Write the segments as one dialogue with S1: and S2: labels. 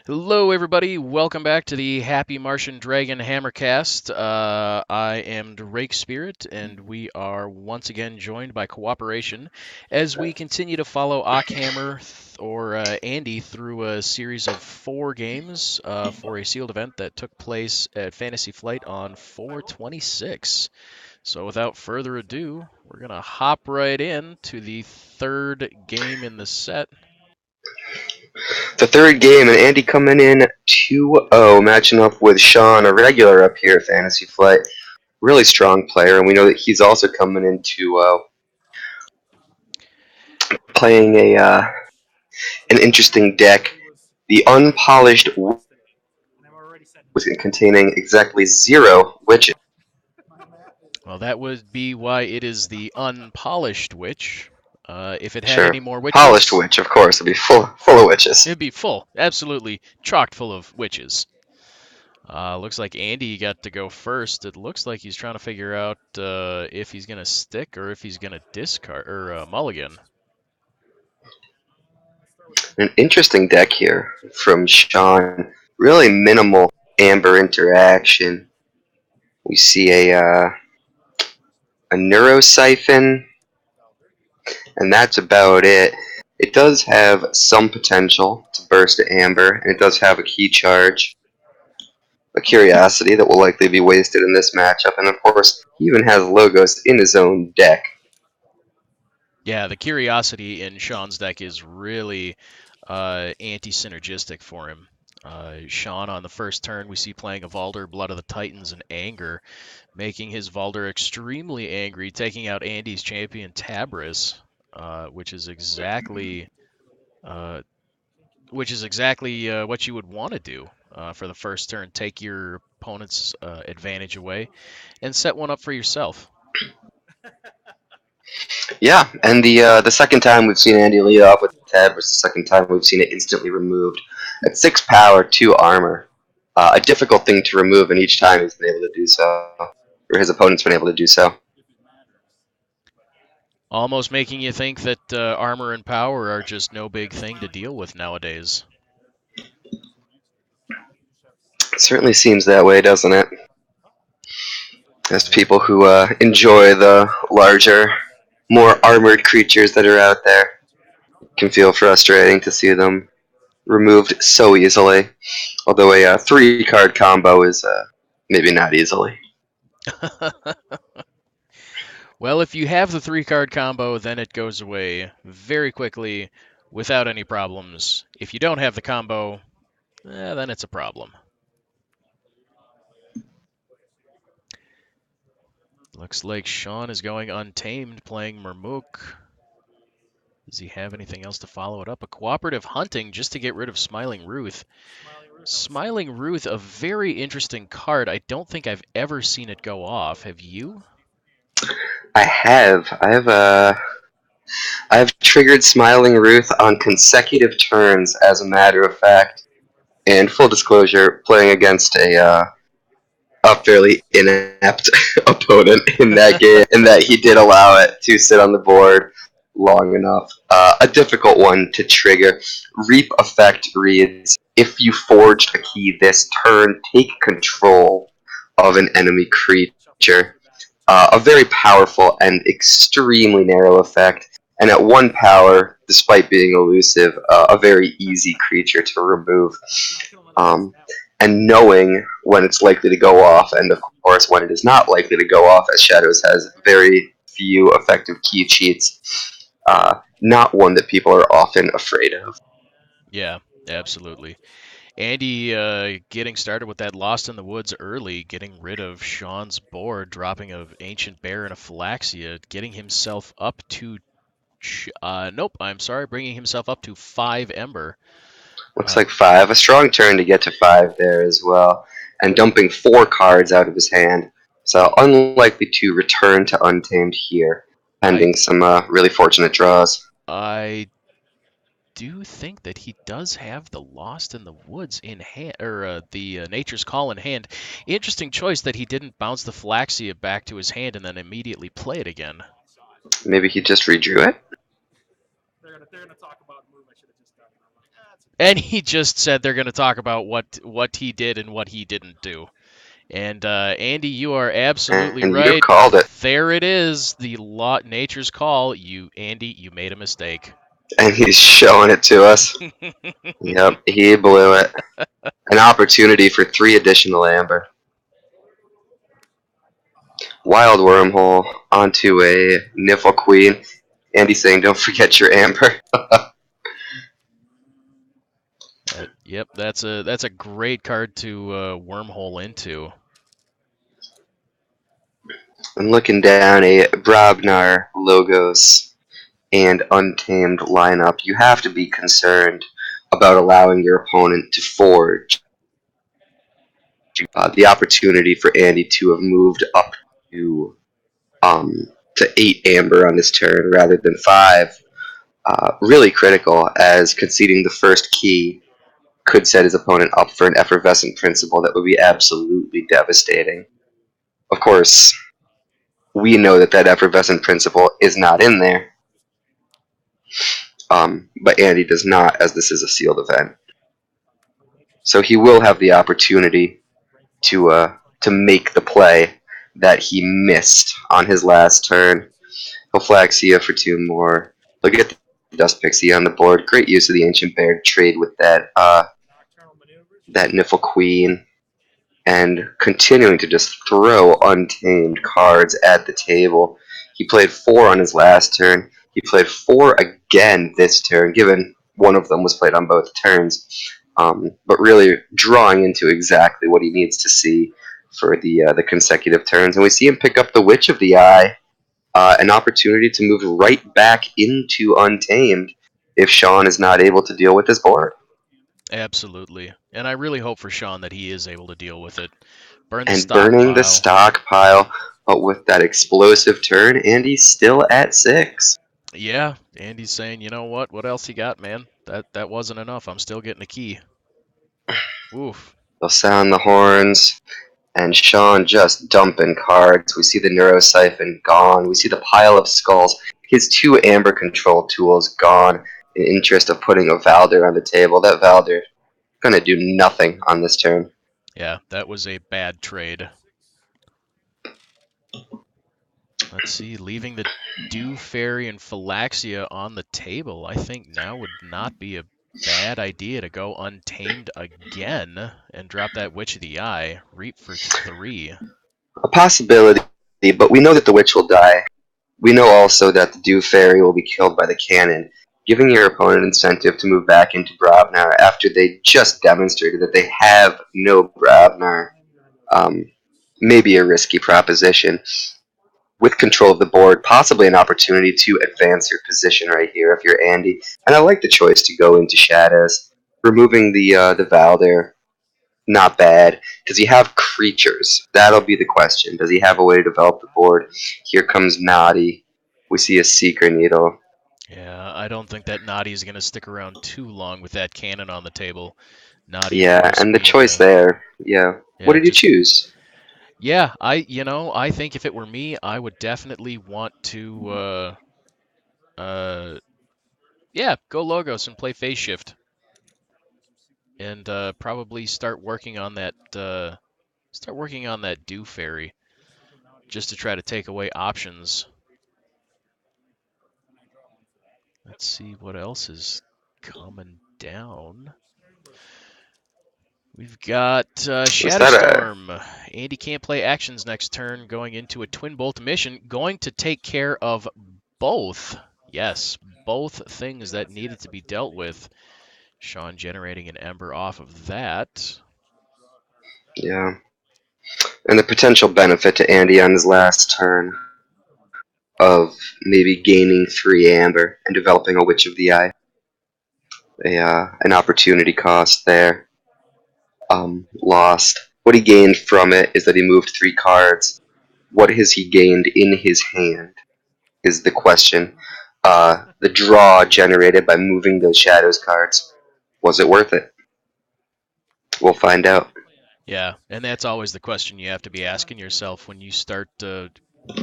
S1: Hello, everybody. Welcome back to the Happy Martian Dragon Hammercast. I am Drake Spirit, and we are once again joined by Cooperation as we continue to follow Ockhammer or Andy through a series of 4 games for a sealed event that took place at Fantasy Flight on 4/26. So, without further ado, we're gonna hop right in to the third game in the set.
S2: The third game, and Andy coming in 2-0, matching up with Sean, a regular up here at Fantasy Flight. Really strong player, and we know that he's also coming in 2-0. Playing an interesting deck, the Unpolished, containing exactly 0 witches.
S1: Well, that would be why it is the Unpolished Witch. If it had
S2: Sure.
S1: any more
S2: Polished
S1: witches,
S2: witch, of course, it'd be full of witches.
S1: it'd be full, absolutely chocked full of witches. Looks like Andy got to go first. It looks like he's trying to figure out if he's going to stick or if he's going to discard or mulligan.
S2: An interesting deck here from Sean. Really minimal amber interaction. We see a Neurosiphon, and that's about it. It does have some potential to burst amber, and it does have a key charge, a curiosity that will likely be wasted in this matchup, and of course, he even has Logos in his own deck.
S1: Yeah, the curiosity in Sean's deck is really anti-synergistic for him. Sean on the first turn we see playing a Valder, Blood of the Titans, and Anger, making his Valder extremely angry, taking out Andy's champion Tabris, which is exactly uh, what you would want to do for the first turn. Take your opponent's advantage away and set one up for yourself.
S2: Yeah, and the second time we've seen Andy lead off with Tab was the second time we've seen it instantly removed. At 6 power, 2 armor. A difficult thing to remove, and each time he's been able to do so, or his opponent's been able to do so.
S1: Almost making you think that armor and power are just no big thing to deal with nowadays.
S2: It certainly seems that way, doesn't it? As
S1: Yeah.
S2: people who enjoy the larger, more armored creatures that are out there, it can feel frustrating to see them removed so easily. Although a 3-card combo is maybe not easily.
S1: Well, if you have the 3-card combo, then it goes away very quickly without any problems. If you don't have the combo, then it's a problem. Looks like Sean is going Untamed, playing Murmuk. Does he have anything else to follow it up? A Cooperative Hunting just to get rid of Smiling Ruth. Smiling Ruth, a very interesting card. I don't think I've ever seen it go off. Have you?
S2: I have. I have triggered Smiling Ruth on consecutive turns, as a matter of fact. And full disclosure, playing against a fairly inept opponent in that game, in that he did allow it to sit on the board long enough. A difficult one to trigger. Reap effect reads, if you forged a key this turn, take control of an enemy creature. A very powerful and extremely narrow effect. And at 1 power, despite being elusive, a very easy creature to remove. And knowing when it's likely to go off, and of course when it is not likely to go off, as Shadows has very few effective key cheats. Not one that people are often afraid of.
S1: Yeah, absolutely. Andy getting started with that Lost in the Woods early, getting rid of Sean's board, dropping an Ancient Bear and a Phylaxia, getting himself up to nope, I'm sorry, bringing himself up to 5 Ember.
S2: Looks like 5. A strong turn to get to 5 there as well. And dumping 4 cards out of his hand. So unlikely to return to Untamed here, pending some really fortunate draws.
S1: I do think that he does have the Lost in the Woods in hand, or the Nature's Call in hand. Interesting choice that he didn't bounce the Phylaxia back to his hand and then immediately play it again.
S2: Maybe he just redrew it?
S1: And he just said they're going to talk about what he did and what he didn't do. And Andy, you are absolutely
S2: And you
S1: right.
S2: called it.
S1: There it is, the law, nature's call. You, Andy, you made a mistake.
S2: And he's showing it to us. Yep, he blew it. An opportunity for 3 additional amber. Wild wormhole onto a Niffle Queen. Andy saying, don't forget your amber.
S1: Yep, that's a great card to wormhole into.
S2: I'm looking down a Brobnar Logos and Untamed lineup. You have to be concerned about allowing your opponent to forge. The opportunity for Andy to have moved up to um, to 8 amber on this turn rather than 5. Really critical, as conceding the first key could set his opponent up for an effervescent principle that would be absolutely devastating. Of course, we know that that effervescent principle is not in there, but Andy does not, as this is a sealed event. So he will have the opportunity to make the play that he missed on his last turn. He'll flag Sia for 2 more. Look at the Dust Pixie on the board. Great use of the Ancient Bear to trade with that Niffle Queen, and continuing to just throw untamed cards at the table. He played 4 on his last turn. He played 4 again this turn, given one of them was played on both turns. But really drawing into exactly what he needs to see for the consecutive turns. And we see him pick up the Witch of the Eye, an opportunity to move right back into Untamed if Sean is not able to deal with his board.
S1: Absolutely. And I really hope for Sean that he is able to deal with it. Burn the
S2: And burning the
S1: stockpile.
S2: stockpile, but with that explosive turn, and he's still at 6.
S1: Yeah, Andy's saying, you know what? What else you got, man? That wasn't enough. I'm still getting a key. Oof.
S2: They'll sound the horns, and Sean just dumping cards. We see the Neurosiphon gone. We see the pile of skulls. His 2 amber control tools gone in interest of putting a Valder on the table. That Valder gonna do nothing on this turn.
S1: Yeah, that was a bad trade. Let's see, leaving the Dew Fairy and Phylaxia on the table, I think now would not be a bad idea to go Untamed again and drop that Witch of the Eye. Reap for 3.
S2: A possibility, but we know that the witch will die. We know also that the Dew Fairy will be killed by the cannon, giving your opponent incentive to move back into Brobnar after they just demonstrated that they have no Brobnar. Maybe a risky proposition. With control of the board, possibly an opportunity to advance your position right here if you're Andy. And I like the choice to go into Shadows. Removing the Val there, not bad. Does he have creatures? That'll be the question. Does he have a way to develop the board? Here comes Naughty. We see a Seeker Needle.
S1: Yeah, I don't think that Naughty's going to stick around too long with that cannon on the table. Naughty, of
S2: Yeah,
S1: course,
S2: and the
S1: being
S2: choice
S1: the
S2: there. Yeah. What
S1: yeah,
S2: did you
S1: just
S2: choose?
S1: yeah. I think if it were me, I would definitely want to uh yeah, go Logos and play Phase Shift, and probably start working on that Dew Fairy just to try to take away options. Let's see what else is coming down. We've got
S2: Was that a...
S1: Shadowstorm. Andy can't play actions next turn, going into a Twin Bolt mission, going to take care of both. Yes, both things that needed to be dealt with. Sean generating an Ember off of that.
S2: Yeah. And the potential benefit to Andy on his last turn of maybe gaining 3 amber and developing a Witch of the Eye. An opportunity cost there. Lost. What he gained from it is that he moved 3 cards. What has he gained in his hand is the question. The draw generated by moving those Shadows cards, was it worth it? We'll find out.
S1: Yeah, and that's always the question you have to be asking yourself when you start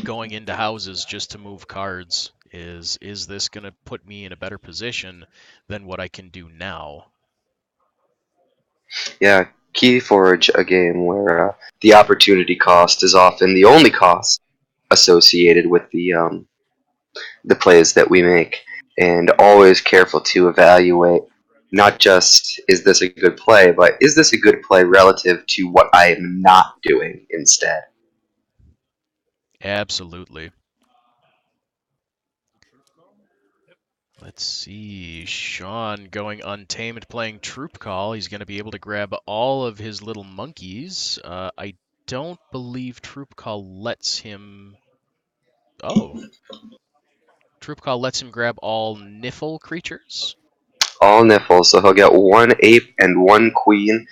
S1: going into houses just to move cards. Is this going to put me in a better position than what I can do now?
S2: Yeah, Keyforge, a game where the opportunity cost is often the only cost associated with the plays that we make, and always careful to evaluate not just is this a good play, but is this a good play relative to what I am not doing instead.
S1: Absolutely. Let's see. Sean going untamed playing Troop Call. He's going to be able to grab all of his little monkeys. I don't believe Troop Call lets him. Oh. Troop Call lets him grab all Niffle creatures.
S2: All niffles, so he'll get one ape and one queen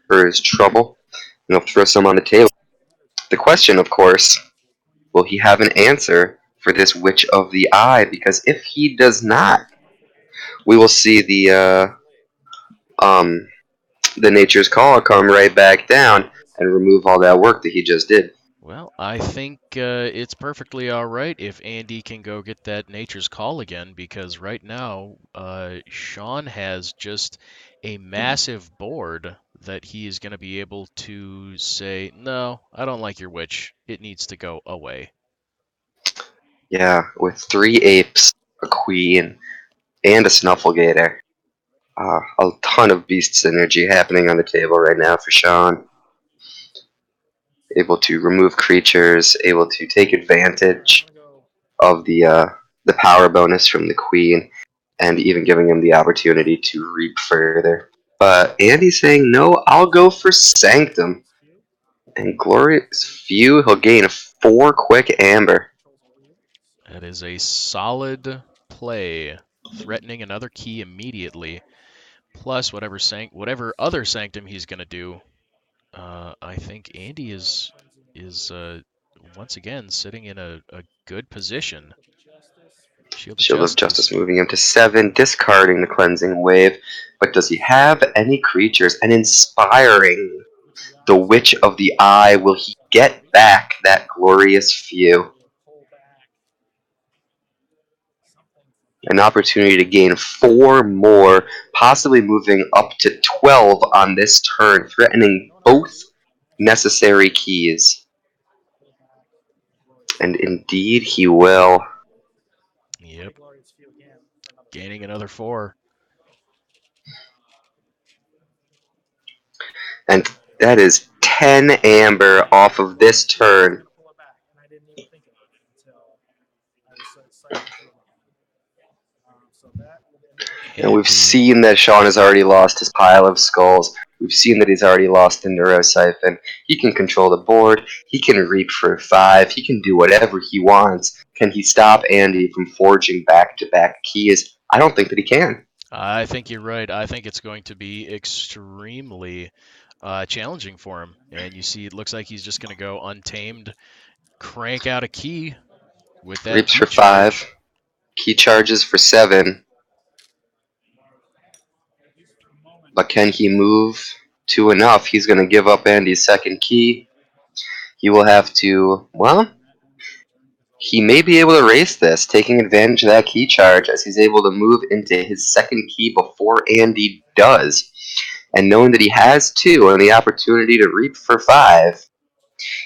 S2: for his trouble, and he'll throw some on the table. The question, of course, will he have an answer for this Witch of the Eye? Because if he does not, we will see um, the Nature's Call come right back down and remove all that work that he just did.
S1: Well, I think it's perfectly all right if Andy can go get that Nature's Call again, because right now Sean has just a massive board that he is going to be able to say, no, I don't like your witch. It needs to go away.
S2: Yeah, with 3 apes, a queen, and a snufflegator. A ton of beast synergy happening on the table right now for Sean. Able to remove creatures, able to take advantage of the power bonus from the queen, and even giving him the opportunity to reap further. But Andy's saying, no, I'll go for Sanctum. And Glorious Few, he'll gain 4 quick amber.
S1: That is a solid play, threatening another key immediately. Plus whatever other sanctum he's going to do. I think Andy is once again sitting in a good position. Shield of
S2: Shield of
S1: Justice.
S2: Justice moving him to 7, discarding the Cleansing Wave. But does he have any creatures? And inspiring the Witch of the Eye, will he get back that Glorious Few? An opportunity to gain 4 more, possibly moving up to 12 on this turn, threatening both necessary keys. And indeed he will.
S1: Yep. Gaining another 4.
S2: And that is 10 amber off of this turn. And we've
S1: Andy.
S2: seen that Sean has already lost his pile of skulls. We've seen that he's already lost the Neurosiphon. He can control the board. He can reap for 5. He can do whatever he wants. Can he stop Andy from forging back-to-back keys? I don't think that he can.
S1: I think you're right. I think it's going to be extremely challenging for him. And you see, it looks like he's just going to go untamed, crank out a key with that
S2: Reaps for
S1: key
S2: 5.
S1: charge.
S2: Key charges for 7. But can he move to enough? He's going to give up Andy's second key. He will have to, well, he may be able to race this, taking advantage of that key charge as he's able to move into his second key before Andy does. And knowing that he has 2 and the opportunity to reap for 5,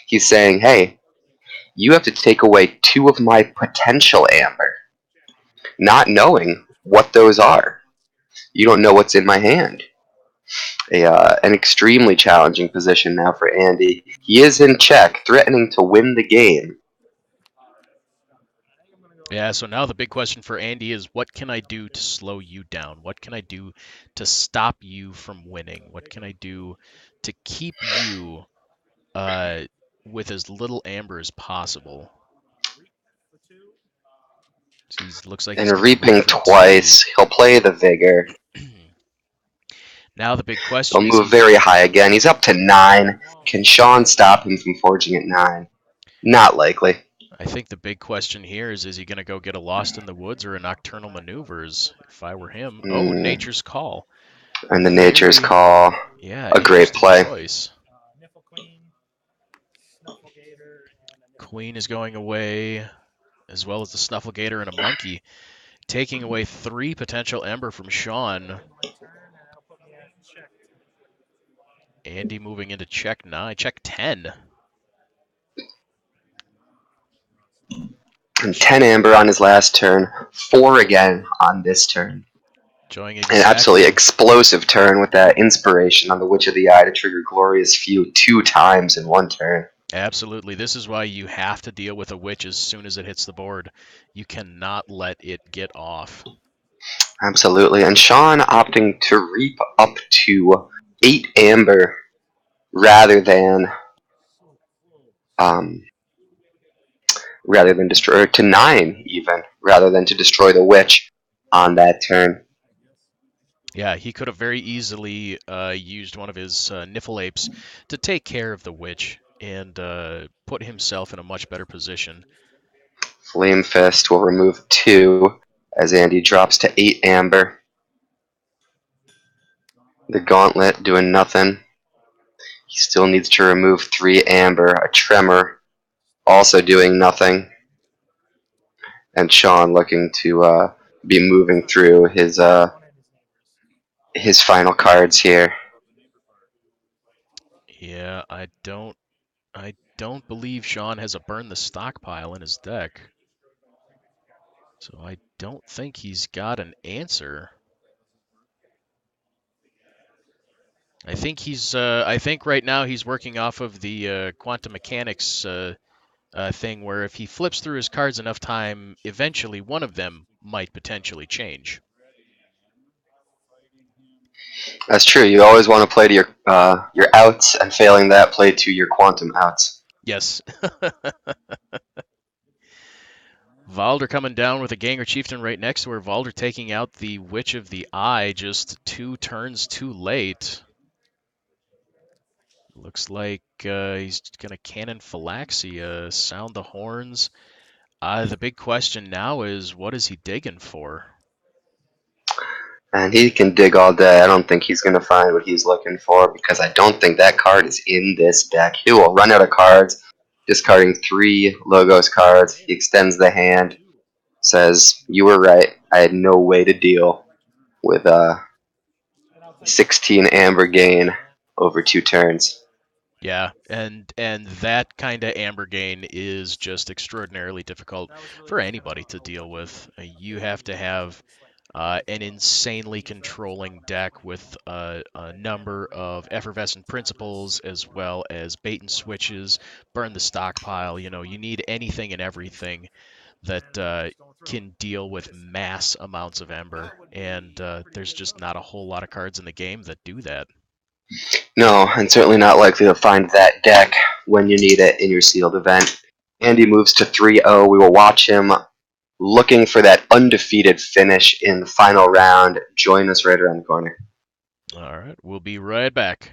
S2: he's saying, hey, you have to take away 2 of my potential amber, not knowing what those are. You don't know what's in my hand. An extremely challenging position now for Andy. He is in check, threatening to win the game.
S1: Yeah, so now the big question for Andy is what can I do to slow you down? What can I do to stop you from winning? What can I do to keep you with as little amber as possible? So he looks like
S2: And
S1: he's going to reap
S2: reaping
S1: for 2.
S2: twice, he'll play the Vigor.
S1: Now the big
S2: He'll
S1: question is
S2: move
S1: he.
S2: very high again. He's up to 9. Can Sean stop him from forging at 9? Not likely.
S1: I think the big question here is he going to go get a Lost in the Woods or a Nocturnal Maneuvers? If I were him, oh,
S2: Mm.
S1: Nature's Call.
S2: And the Nature's
S1: Very,
S2: Call,
S1: yeah,
S2: a great
S1: interesting
S2: play.
S1: choice. Queen is going away, as well as the Snufflegator and a Monkey, taking away 3 potential Ember from Sean. Andy moving into check 9, check 10.
S2: And 10 amber on his last turn. 4 again on this turn.
S1: Showing
S2: An absolutely
S1: exactly.
S2: explosive turn with that inspiration on the Witch of the Eye to trigger Glorious Few 2 times in 1 turn.
S1: Absolutely. This is why you have to deal with a witch as soon as it hits the board. You cannot let it get off.
S2: Absolutely. And Sean opting to reap up to 8 amber rather than um, destroy, to 9 even, rather than to destroy the witch on that turn.
S1: Yeah, he could have very easily used one of his Niffle Apes to take care of the witch and put himself in a much better position.
S2: Flame Fist will remove 2 as Andy drops to 8 amber. The Gauntlet doing nothing. He still needs to remove 3 amber. A Tremor also doing nothing. And Sean looking to be moving through his final cards here.
S1: Yeah, I don't believe Sean has a burn the stockpile in his deck. So I don't think he's got an answer. I think right now he's working off of the quantum mechanics thing where if he flips through his cards enough time, eventually one of them might potentially change.
S2: That's true. You always want to play to your outs, and failing that, play to your quantum outs.
S1: Yes. Valder coming down with a Ganger Chieftain right next to her. Valder taking out the Witch of the Eye just 2 turns too late. Looks like he's going to Cannon Phylaxia, sound the horns. The big question now is, what is he digging for?
S2: And he can dig all day. I don't think he's going to find what he's looking for because I don't think that card is in this deck. He will run out of cards, discarding 3 Logos cards. He extends the hand, says, "You were right. I had no way to deal with 16 amber gain over 2 turns."
S1: Yeah, and that kind of amber gain is just extraordinarily difficult for anybody to deal with. You have to have an insanely controlling deck with a number of effervescent principles as well as bait and switches, burn the stockpile. You need anything and everything that can deal with mass amounts of ember, and there's just not a whole lot of cards in the game that do that.
S2: No, and certainly not likely to find that deck when you need it in your sealed event. Andy moves to 3-0. We will watch him looking for that undefeated finish in the final round. Join us right around the corner.
S1: All right, we'll be right back.